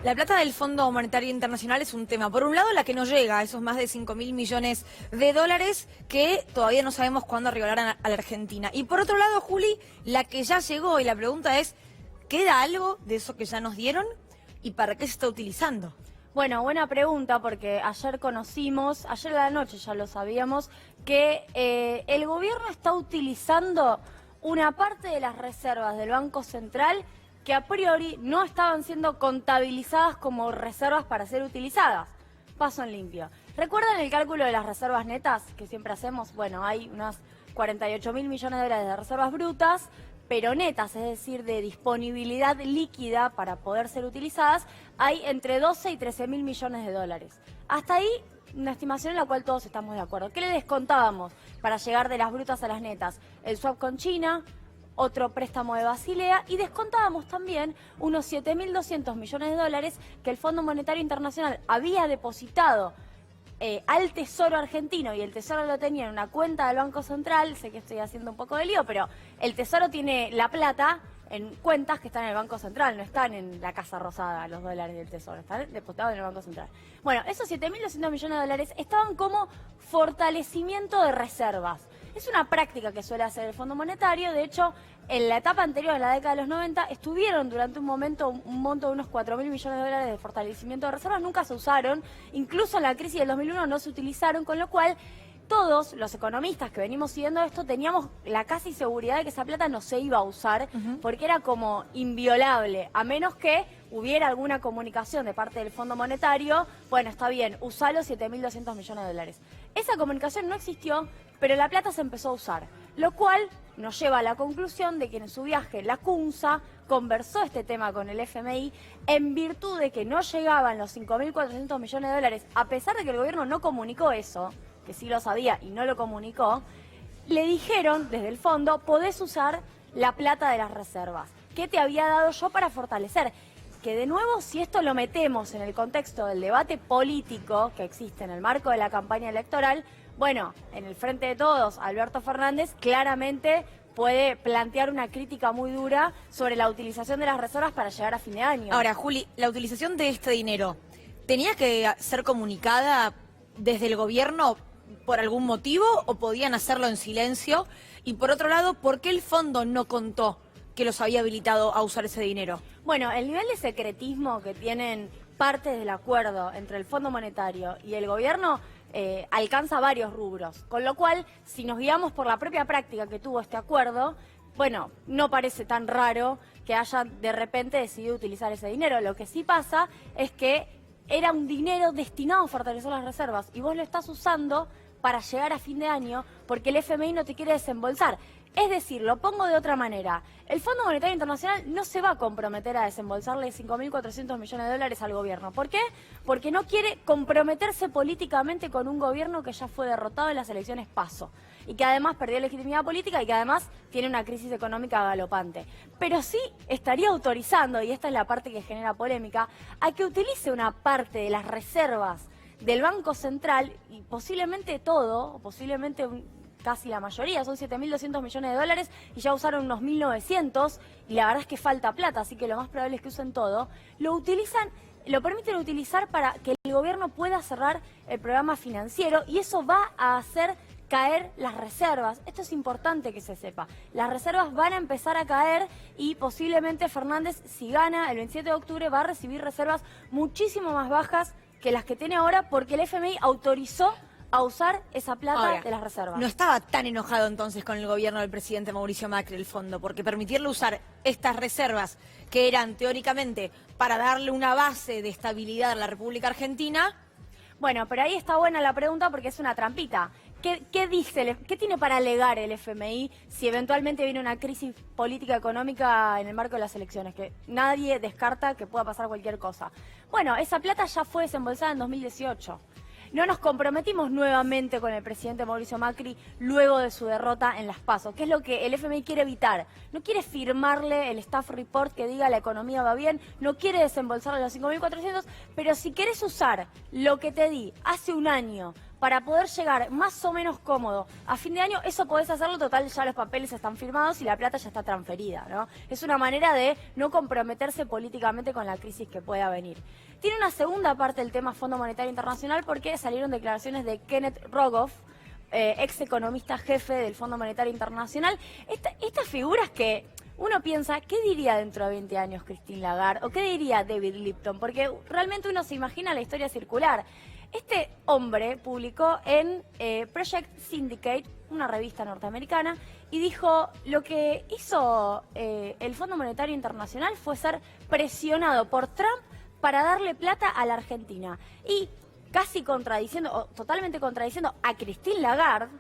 La plata del Fondo Monetario Internacional es un tema. Por un lado, la que no llega, esos más de 5.000 millones de dólares que todavía no sabemos cuándo arribarán a la Argentina. Y por otro lado, Juli, la que ya llegó, y la pregunta es, ¿queda algo de eso que ya nos dieron? ¿Y para qué se está utilizando? Bueno, buena pregunta, porque ayer a la noche ya lo sabíamos, que el gobierno está utilizando una parte de las reservas del Banco Central que a priori no estaban siendo contabilizadas como reservas para ser utilizadas. Paso en limpio. ¿Recuerdan el cálculo de las reservas netas que siempre hacemos? Bueno, hay unas 48.000 millones de dólares de reservas brutas, pero netas, es decir, de disponibilidad líquida para poder ser utilizadas, hay entre 12 y 13.000 millones de dólares. Hasta ahí, una estimación en la cual todos estamos de acuerdo. ¿Qué le descontábamos para llegar de las brutas a las netas? El swap con China, otro préstamo de Basilea, y descontábamos también unos 7.200 millones de dólares que el Fondo Monetario Internacional había depositado al Tesoro argentino, y el Tesoro lo tenía en una cuenta del Banco Central. Sé que estoy haciendo un poco de lío, pero el Tesoro tiene la plata en cuentas que están en el Banco Central, no están en la Casa Rosada los dólares del Tesoro, están depositados en el Banco Central. Bueno, esos 7.200 millones de dólares estaban como fortalecimiento de reservas. Es una práctica que suele hacer el Fondo Monetario. De hecho, en la etapa anterior, en la década de los 90, estuvieron durante un momento un monto de unos 4.000 millones de dólares de fortalecimiento de reservas. Nunca se usaron, incluso en la crisis del 2001 no se utilizaron, con lo cual todos los economistas que venimos siguiendo esto teníamos la casi seguridad de que esa plata no se iba a usar, porque era como inviolable, a menos que hubiera alguna comunicación de parte del Fondo Monetario. Bueno, está bien, usá los 7.200 millones de dólares. Esa comunicación no existió, pero la plata se empezó a usar, lo cual nos lleva a la conclusión de que en su viaje la CUNSA conversó este tema con el FMI en virtud de que no llegaban los 5.400 millones de dólares, a pesar de que el gobierno no comunicó eso, que sí lo sabía y no lo comunicó. Le dijeron desde el fondo: podés usar la plata de las reservas que te había dado yo para fortalecer. Que de nuevo, si esto lo metemos en el contexto del debate político que existe en el marco de la campaña electoral, bueno, en el Frente de Todos, Alberto Fernández claramente puede plantear una crítica muy dura sobre la utilización de las reservas para llegar a fin de año. Ahora, Juli, la utilización de este dinero, ¿tenía que ser comunicada desde el gobierno por algún motivo o podían hacerlo en silencio? Y por otro lado, ¿por qué el fondo no contó que los había habilitado a usar ese dinero? Bueno, el nivel de secretismo que tienen partes del acuerdo entre el Fondo Monetario y el gobierno alcanza varios rubros, con lo cual, si nos guiamos por la propia práctica que tuvo este acuerdo, bueno, no parece tan raro que hayan de repente decidido utilizar ese dinero. Lo que sí pasa es que era un dinero destinado a fortalecer las reservas y vos lo estás usando para llegar a fin de año porque el FMI no te quiere desembolsar. Es decir, lo pongo de otra manera, el Fondo Monetario Internacional no se va a comprometer a desembolsarle 5.400 millones de dólares al gobierno. ¿Por qué? Porque no quiere comprometerse políticamente con un gobierno que ya fue derrotado en las elecciones PASO y que además perdió legitimidad política y que además tiene una crisis económica galopante. Pero sí estaría autorizando, y esta es la parte que genera polémica, a que utilice una parte de las reservas del Banco Central, y posiblemente todo, o posiblemente casi la mayoría, son 7.200 millones de dólares y ya usaron unos 1.900 y la verdad es que falta plata, así que lo más probable es que usen todo. Lo permiten utilizar para que el gobierno pueda cerrar el programa financiero y eso va a hacer caer las reservas. Esto es importante que se sepa. Las reservas van a empezar a caer y posiblemente Fernández, si gana el 27 de octubre, va a recibir reservas muchísimo más bajas que las que tiene ahora porque el FMI autorizó a usar esa plata Ahora, de las reservas. No estaba tan enojado entonces con el gobierno del presidente Mauricio Macri, el fondo, porque permitirle usar estas reservas que eran teóricamente para darle una base de estabilidad a la República Argentina. Bueno, pero ahí está buena la pregunta porque es una trampita. ¿Qué dice, qué tiene para alegar el FMI si eventualmente viene una crisis política económica en el marco de las elecciones? Que nadie descarta que pueda pasar cualquier cosa. Bueno, esa plata ya fue desembolsada en 2018. No nos comprometimos nuevamente con el presidente Mauricio Macri luego de su derrota en las PASO, que es lo que el FMI quiere evitar. No quiere firmarle el staff report que diga la economía va bien, no quiere desembolsarle los 5.400, pero si querés usar lo que te di hace un año para poder llegar más o menos cómodo a fin de año. Eso podés hacerlo, total, ya los papeles están firmados y la plata ya está transferida, ¿no? Es una manera de no comprometerse políticamente con la crisis que pueda venir. Tiene una segunda parte del tema Fondo Monetario Internacional porque salieron declaraciones de Kenneth Rogoff, ex economista jefe del Fondo Monetario Internacional. Estas figuras que uno piensa, ¿qué diría dentro de 20 años Christine Lagarde? ¿O qué diría David Lipton? Porque realmente uno se imagina la historia circular. Este hombre publicó en Project Syndicate, una revista norteamericana, y dijo, lo que hizo el Fondo Monetario Internacional fue ser presionado por Trump para darle plata a la Argentina. Y casi contradiciendo, o totalmente contradiciendo a Christine Lagarde,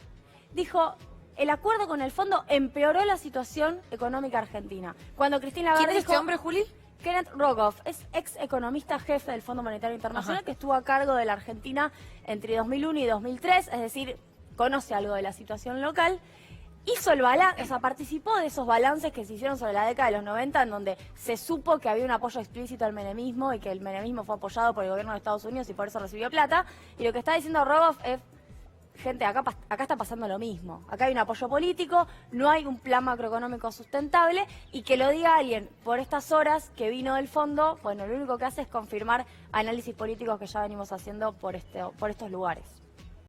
dijo, el acuerdo con el fondo empeoró la situación económica argentina. Cuando Christine Lagarde ¿Quién es dijo, este hombre, Juli? Kenneth Rogoff, es ex economista jefe del Fondo Monetario Internacional, que estuvo a cargo de la Argentina entre 2001 y 2003, es decir, conoce algo de la situación local. Hizo el balance, o sea, participó de esos balances que se hicieron sobre la década de los 90, en donde se supo que había un apoyo explícito al menemismo y que el menemismo fue apoyado por el gobierno de Estados Unidos y por eso recibió plata. Y lo que está diciendo Rogoff es, gente, acá está pasando lo mismo. Acá hay un apoyo político, no hay un plan macroeconómico sustentable, y que lo diga alguien por estas horas que vino del fondo, bueno, lo único que hace es confirmar análisis políticos que ya venimos haciendo por estos lugares.